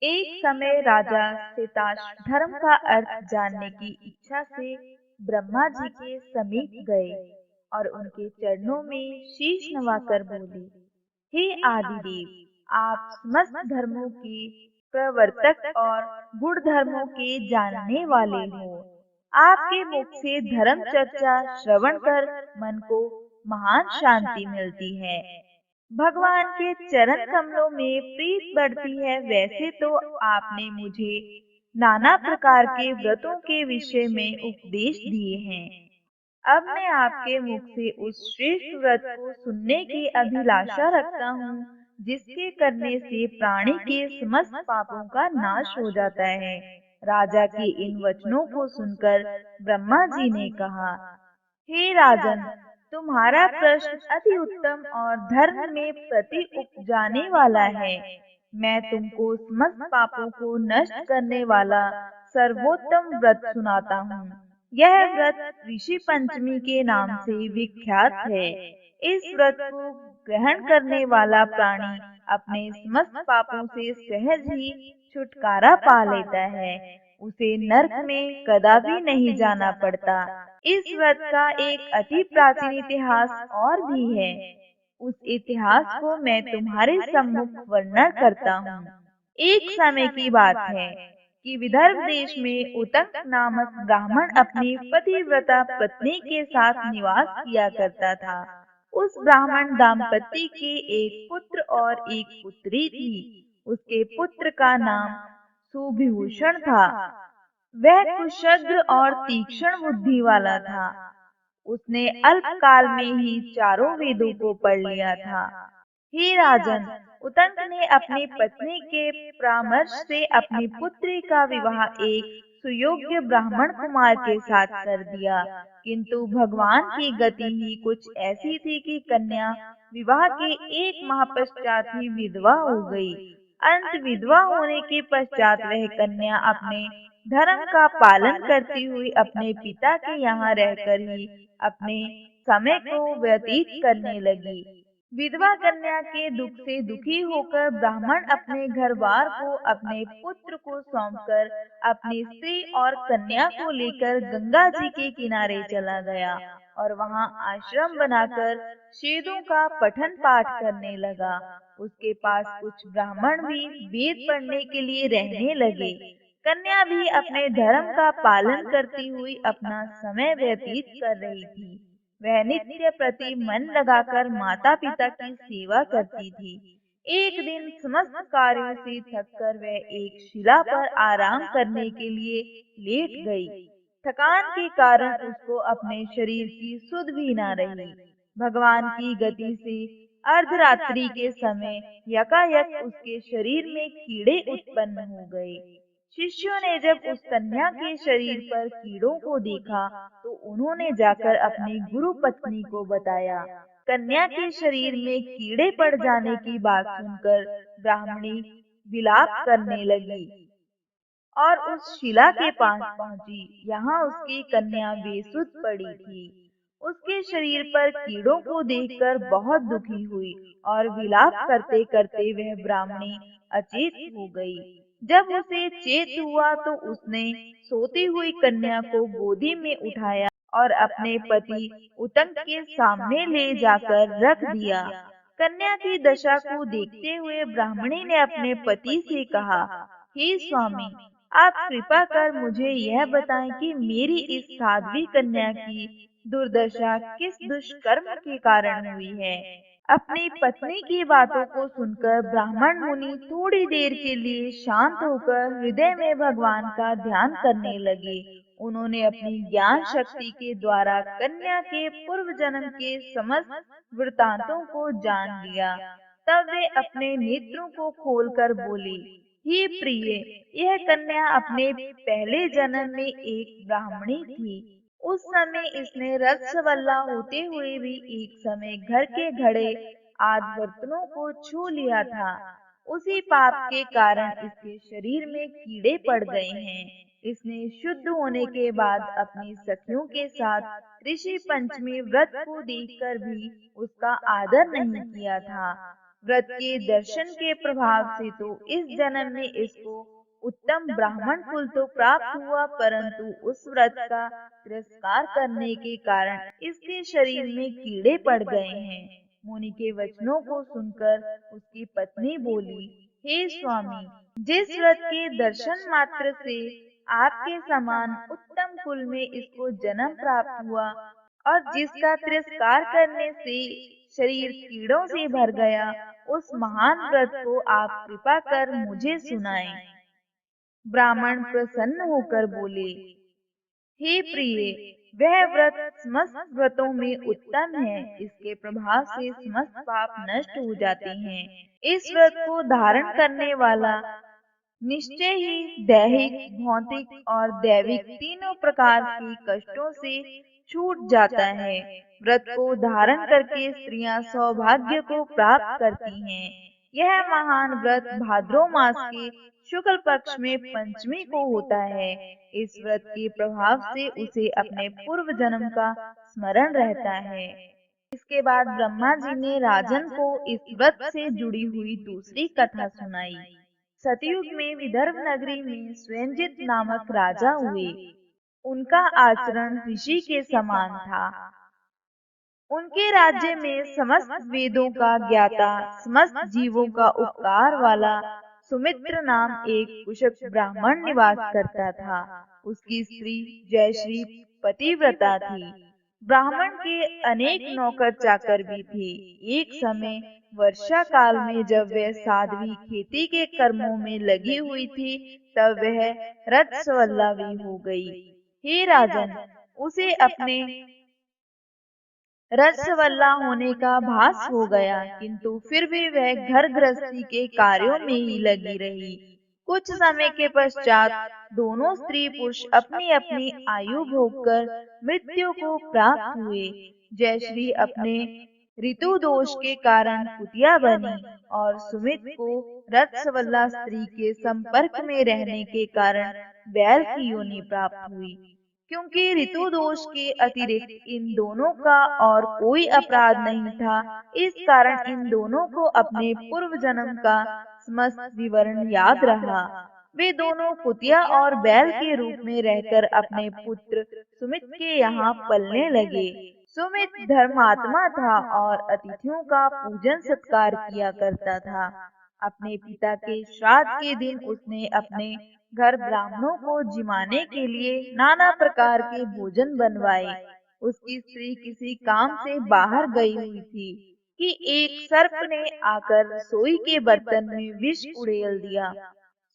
एक समय राजा सिताश धर्म का अर्थ जानने की इच्छा से ब्रह्मा जी के समीप गए और उनके चरणों में शीश नवाकर बोले, हे आदिदेव, आप समस्त धर्मों के प्रवर्तक और गुण धर्मों के जानने वाले हो। आपके मुख से धर्म चर्चा श्रवण कर मन को महान शांति मिलती है। भगवान के चरण कमलों में प्रीत बढ़ती है। वैसे तो आपने मुझे नाना प्रकार के व्रतों के विषय में उपदेश दिए हैं। अब मैं आपके मुख से उस श्रेष्ठ व्रत को सुनने की अभिलाषा रखता हूँ, जिसके करने से प्राणी के समस्त पापों का नाश हो जाता है। राजा के इन वचनों को सुनकर ब्रह्मा जी ने कहा, हे राजन, तुम्हारा प्रश्न अति उत्तम और धर्म में प्रति उपजाने वाला है। मैं तुमको समस्त पापों को नष्ट करने वाला सर्वोत्तम व्रत सुनाता हूँ। यह व्रत ऋषि पंचमी के नाम से विख्यात है। इस व्रत को ग्रहण करने वाला प्राणी अपने समस्त पापों से सहज ही छुटकारा पा लेता है। उसे नरक में कदापि नहीं जाना पड़ता। इस व्रत का एक अति प्राचीन इतिहास और भी है। उस इतिहास को मैं तुम्हारे सम्मुख वर्णन करता हूँ। एक समय की बात है कि विदर्भ देश में उतंक नामक ब्राह्मण अपनी पतिव्रता पत्नी के साथ निवास किया करता था। उस ब्राह्मण दाम्पत्य के एक पुत्र और एक पुत्री थी। उसके पुत्र का नाम सुविभूषण था। वह कुशग्र और तीक्ष्ण बुद्धि वाला था। उसने अल्प काल में ही चारों वेदों को पढ़ लिया था। हे राजन, उतंक ने अपनी पत्नी के परामर्श से अपनी पुत्री का विवाह एक सुयोग्य ब्राह्मण कुमार के साथ कर दिया, किंतु भगवान की गति ही कुछ ऐसी थी कि कन्या विवाह के एक माह पश्चात ही विधवा हो गई। अंत विधवा होने के पश्चात वह कन्या अपने धर्म का पालन करती हुई अपने पिता के यहाँ रहकर ही अपने समय को व्यतीत करने लगी। विधवा कन्या के दुख से दुखी होकर ब्राह्मण अपने घर बार को अपने पुत्र को सौंपकर अपनी स्त्री और कन्या को लेकर गंगा जी के किनारे चला गया और वहां आश्रम बनाकर वेदों का पठन पाठ करने लगा। उसके पास कुछ ब्राह्मण भी वेद पढ़ने के लिए रहने लगे। कन्या भी अपने धर्म का पालन करती हुई अपना समय व्यतीत कर रही थी। वह नित्य प्रति मन लगाकर माता पिता की सेवा करती थी। एक दिन समस्त कार्यों से थककर वह एक शिला पर आराम करने के लिए लेट गई। थकान के कारण उसको अपने शरीर की सुध भी न रही। भगवान की गति से अर्धरात्रि के समय यकायक उसके शरीर में कीड़े उत्पन्न हो गए। शिष्यों ने जब उस कन्या के शरीर पर कीड़ों को देखा तो उन्होंने जाकर अपनी गुरु पत्नी को बताया। कन्या के शरीर में कीड़े पड़ जाने की बात सुनकर ब्राह्मणी विलाप करने लगी और उस शिला के पास पहुंची। यहाँ उसकी कन्या बेसुध पड़ी थी। उसके शरीर पर कीड़ों को देखकर बहुत दुखी हुई और विलाप करते करते वह ब्राह्मणी अचेत हो गई। जब उसे चेत हुआ तो उसने सोती हुई कन्या को गोदी में उठाया और अपने पति उतंक के सामने ले जाकर रख दिया। कन्या की दशा को देखते हुए ब्राह्मणी ने अपने पति से कहा, हे स्वामी, आप कृपा कर मुझे यह बताएं कि मेरी इस साध्वी कन्या की दुर्दशा किस दुष्कर्म के कारण हुई है। अपनी पत्नी की बातों को सुनकर ब्राह्मण मुनि थोड़ी देर के लिए शांत होकर हृदय में भगवान का ध्यान करने लगे। उन्होंने अपनी ज्ञान शक्ति के द्वारा कन्या के पूर्व जन्म के समस्त वृतांतों को जान लिया। तब वे अपने नेत्रों को खोलकर बोली, हे प्रिय, यह कन्या अपने पहले जन्म में एक ब्राह्मणी थी। उस समय इसने रसवल्ला होते हुए भी एक समय घर के घड़े आदि बर्तनों को छू लिया था। उसी पाप के कारण इसके शरीर में कीड़े पड़ गए हैं। इसने शुद्ध होने के बाद अपनी सखियों के साथ ऋषि पंचमी व्रत को देखकर भी उसका आदर नहीं किया था। व्रत के दर्शन के प्रभाव से तो इस जन्म में इसको उत्तम ब्राह्मण कुल तो प्राप्त हुआ, परंतु उस व्रत का तिरस्कार करने के कारण इसके शरीर में कीड़े पड़ गए हैं। मुनि के वचनों को सुनकर उसकी पत्नी बोली, हे स्वामी, जिस व्रत के दर्शन मात्र से आपके समान उत्तम कुल में इसको जन्म प्राप्त हुआ और जिसका तिरस्कार करने से शरीर कीड़ों से भर गया, उस महान व्रत को आप कृपा कर मुझे सुनाएं। ब्राह्मण प्रसन्न होकर बोले, हे प्रिय, वह व्रत समस्त व्रतों में उत्तम है। इसके प्रभाव से समस्त पाप नष्ट हो जाते हैं। इस व्रत को धारण करने वाला निश्चय ही दैहिक, भौतिक और दैविक तीनों प्रकार के कष्टों से छूट जाता है। व्रत को धारण करके स्त्रियां सौभाग्य को प्राप्त करती हैं। यह महान व्रत भाद्रो मास के शुक्ल पक्ष में पंचमी को होता है। इस व्रत के प्रभाव से उसे अपने पूर्व जन्म का स्मरण रहता है। इसके बाद ब्रह्मा जी ने राजन को इस व्रत से जुड़ी हुई दूसरी कथा सुनाई। सतयुग में विदर्भ नगरी में स्वयंजित नामक राजा हुए। उनका आचरण ऋषि के समान था। उनके राज्य में समस्त वेदों का ज्ञाता, समस्त जीवों का उपकार वाला सुमित्र नाम एक कुशक ब्राह्मण निवास करता था। उसकी स्त्री जयश्री पतिव्रता थी। ब्राह्मण के अनेक नौकर चाकर भी थे। एक समय वर्षा काल में जब वह साध्वी खेती के कर्मों में लगी हुई थी, तब वह रजस्वला भी हो गई। हे राजन, उसे अपने रजस्वला होने का भास हो गया, किंतु फिर भी वह घर गृहस्थी के कार्यों में ही लगी रही। कुछ समय के पश्चात दोनों स्त्री पुरुष अपनी अपनी आयु भोगकर मृत्यु को प्राप्त हुए। जयश्री अपने ऋतु दोष के कारण कुतिया बनी और सुमित को रजस्वला स्त्री के संपर्क में रहने के कारण बैल की योनि प्राप्त हुई। क्योंकि ऋतु दोष के अतिरिक्त इन दोनों का और कोई अपराध नहीं था, इस कारण इन दोनों को अपने पूर्व जन्म का समस्त विवरण याद रहा। वे दोनों कुतिया और बैल के रूप में रहकर अपने पुत्र सुमित के यहाँ पलने लगे। सुमित धर्मात्मा था और अतिथियों का पूजन सत्कार किया करता था। अपने पिता के श्राद्ध के दिन उसने अपने घर ब्राह्मणों को जिमाने के लिए नाना प्रकार के भोजन बनवाए। उसकी स्त्री किसी काम से बाहर गई हुई थी कि एक सर्प ने आकर रसोई के बर्तन में विष उड़ेल दिया।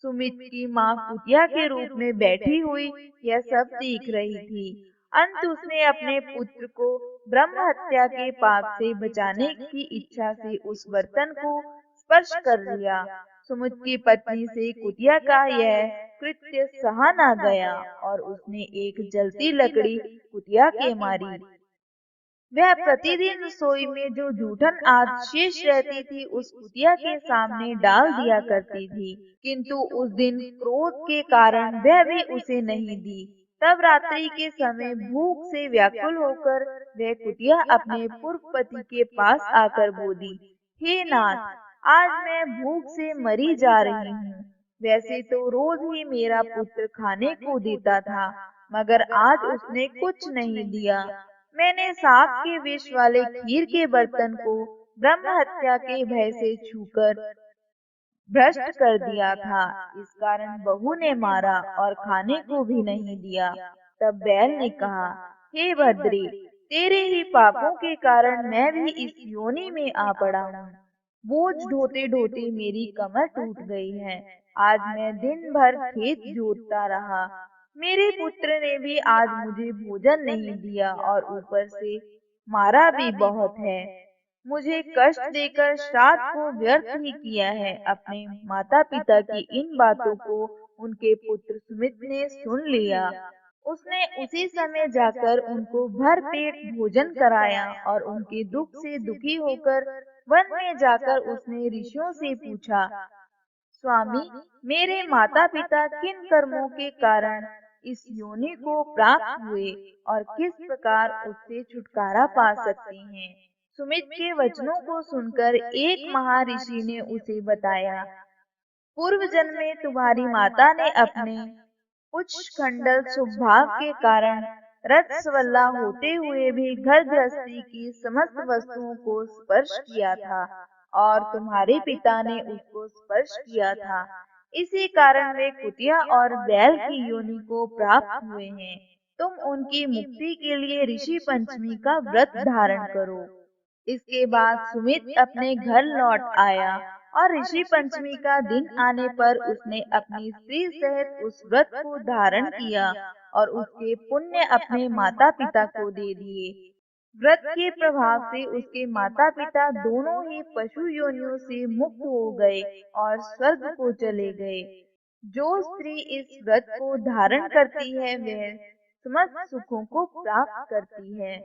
सुमित की माँ कुतिया के रूप में बैठी हुई यह सब देख रही थी। अंत उसने अपने पुत्र को ब्रह्म हत्या के पाप से बचाने की इच्छा से उस बर्तन को स्पर्श कर लिया। सुमित की पत्नी से कुतिया का यह कृत्य सहा न गया और उसने एक जलती लकड़ी कुतिया के मारी। वह प्रतिदिन रसोई में जो जूठन आद शेष रहती थी उस कुतिया के सामने डाल दिया करती थी, किंतु उस दिन क्रोध के कारण वह भी उसे नहीं दी। तब रात्रि के समय भूख से व्याकुल होकर वह कुतिया अपने पूर्व पति के पास आकर बोली, हे नाथ, आज मैं भूख से मरी जा रही हूँ। वैसे तो रोज ही मेरा पुत्र खाने को देता था, मगर आज उसने कुछ नहीं दिया। मैंने सांप के विष वाले खीर के बर्तन को ब्रह्म हत्या के भय से छूकर भ्रष्ट कर दिया था। इस कारण बहू ने मारा और खाने को भी नहीं दिया। तब बैल ने कहा, हे भद्रे, तेरे ही पापों के कारण मैं भी इस योनि में आ पड़ा हूँ। बोझ ढोते ढोते मेरी कमर टूट गई है। आज मैं दिन भर खेत जोतता रहा। मेरे पुत्र ने भी आज मुझे भोजन नहीं दिया और ऊपर से मारा भी बहुत है। मुझे कष्ट देकर श्राद्ध को व्यर्थ ही किया है। अपने माता पिता की इन बातों को उनके पुत्र सुमित ने सुन लिया। उसने उसी समय जाकर उनको भर पेट भोजन कराया और उनके दुख से दुखी होकर वन में जाकर उसने ऋषियों से पूछा, स्वामी, मेरे माता पिता किन कर्मों के कारण इस योनि को प्राप्त हुए और किस प्रकार उससे छुटकारा पा सकते हैं। सुमित के वचनों को सुनकर एक महर्षि ने उसे बताया, पूर्व जन्म में तुम्हारी माता ने अपने उच्च खंडल स्वभाव के कारण रजस्वला होते हुए भी घर गृहस्थी की समस्त वस्तुओं को स्पर्श किया था और तुम्हारे पिता ने उसको स्पर्श किया था। इसी कारण वे कुतिया और बैल की योनि को प्राप्त हुए हैं। तुम उनकी मुक्ति के लिए ऋषि पंचमी का व्रत धारण करो। इसके बाद सुमित अपने घर लौट आया और ऋषि पंचमी का दिन आने पर उसने अपनी स्त्री सहित उस व्रत को धारण किया और उसके पुण्य अपने माता पिता को दे दिए। व्रत के प्रभाव से उसके माता पिता दोनों ही पशु योनियों से मुक्त हो गए और स्वर्ग को चले गए। जो स्त्री इस व्रत को धारण करती है वह समस्त सुखों को प्राप्त करती है।